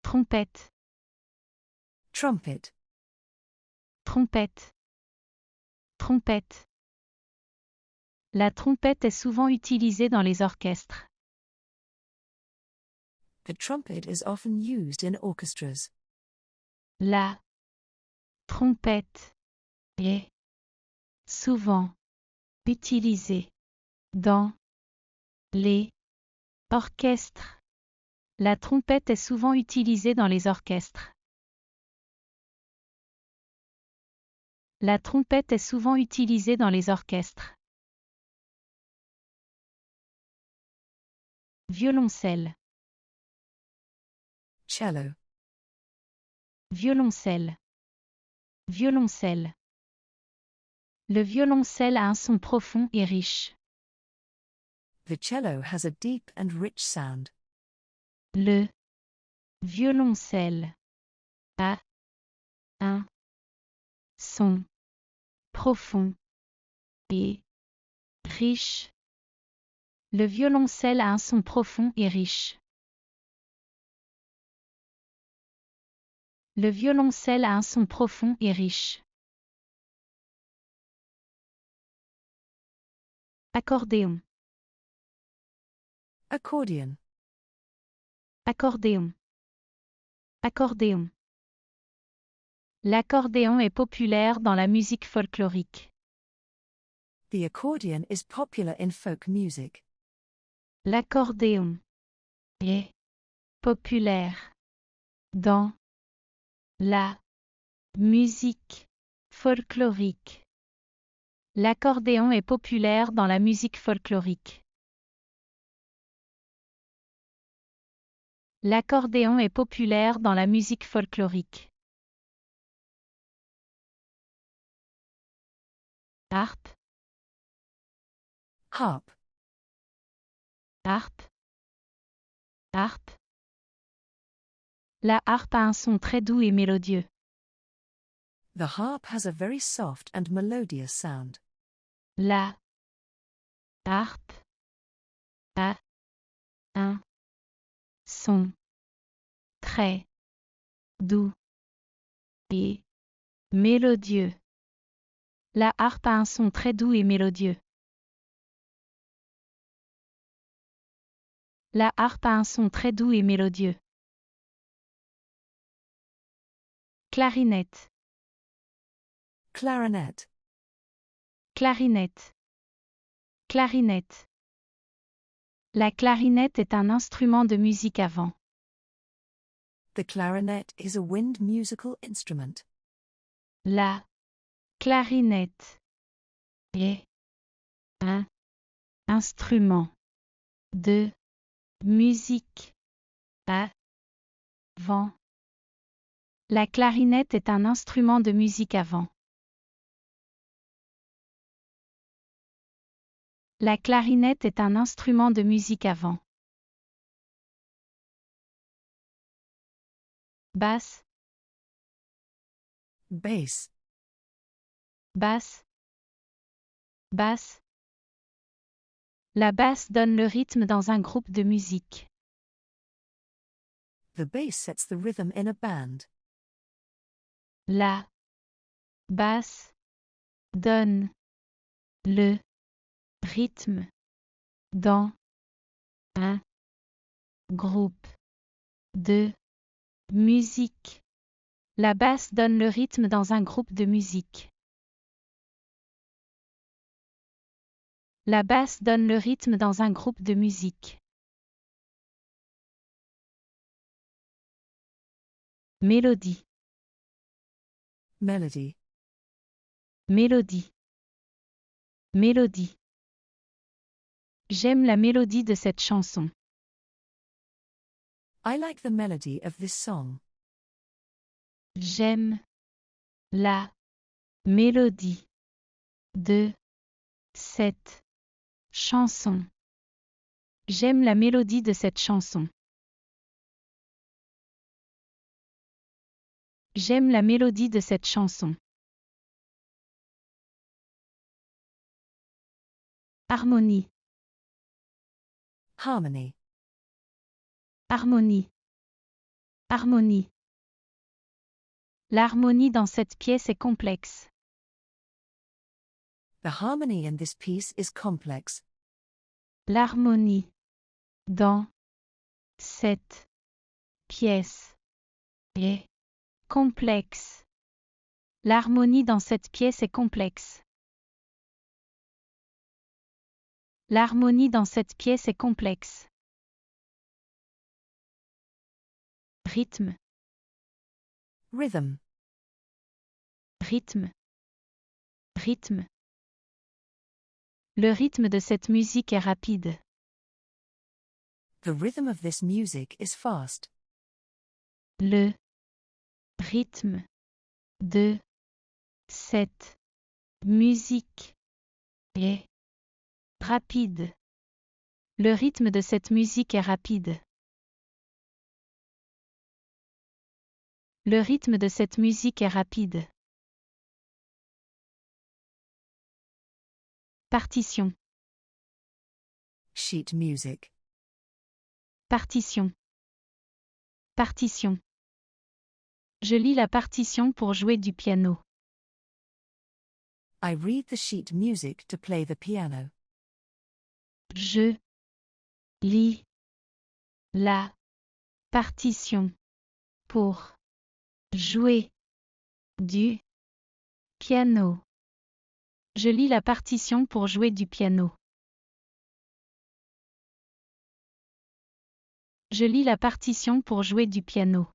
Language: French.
Trompette, trumpet, trompette, trompette. La trompette est souvent utilisée dans les orchestres. the trumpet is often used in orchestras. La trompette est souvent utilisée dans les orchestres. La trompette est souvent utilisée dans les orchestres. La trompette est souvent utilisée dans les orchestres. Violoncelle, Cello, violoncelle, violoncelle. Le violoncelle a un son profond et riche. the cello has a deep and rich sound. Le violoncelle a un son profond et riche. Le violoncelle a un son profond et riche. Le violoncelle a un son profond et riche. Accordéon, Accordion, accordéon, accordéon. L'accordéon est populaire dans la musique folklorique. the accordion is popular in folk music. L'accordéon est populaire dans la musique folklorique. L'accordéon est populaire dans la musique folklorique. L'accordéon est populaire dans la musique folklorique. Harpe, Harp, harpe, harpe. La harpe a un son très doux et mélodieux. the harp has a very soft and melodious sound. La harpe a un son très doux et mélodieux. La harpe a un son très doux et mélodieux. La harpe a un son très doux et mélodieux. Clarinette, Clarinet, clarinette, clarinette. La clarinette est un instrument de musique à vent. the clarinet is a wind musical instrument. La clarinette est un instrument de musique à vent. La clarinette est un instrument de musique à vent. La clarinette est un instrument de musique à vent. Basse, Bass, basse, basse. La basse donne le rythme dans un groupe de musique. the bass sets the rhythm in a band. La basse donne le rythme dans un groupe de musique. La basse donne le rythme dans un groupe de musique. La basse donne le rythme dans un groupe de musique. Mélodie, Melody, mélodie, mélodie. J'aime la mélodie de cette chanson. I like the melody of this song. J'aime la mélodie de cette chanson. J'aime la mélodie de cette chanson. J'aime la mélodie de cette chanson. Harmonie, Harmony, harmonie, Harmonie. L'harmonie dans cette pièce est complexe. The harmony in this piece is complex. L'harmonie dans cette pièce est complexe. L'harmonie dans cette pièce est complexe. L'harmonie dans cette pièce est complexe. Rythme. Rhythm. Rythme. Rythme. Le rythme de cette musique est rapide. The rhythm of this music is fast. Le rythme de cette musique est rapide. Le rythme de cette musique est rapide. Le rythme de cette musique est rapide. Partition. Sheet music. Partition. Partition. Je lis la partition pour jouer du piano. I read the sheet music to play the piano. Je lis la partition pour jouer du piano. Je lis la partition pour jouer du piano. Je lis la partition pour jouer du piano.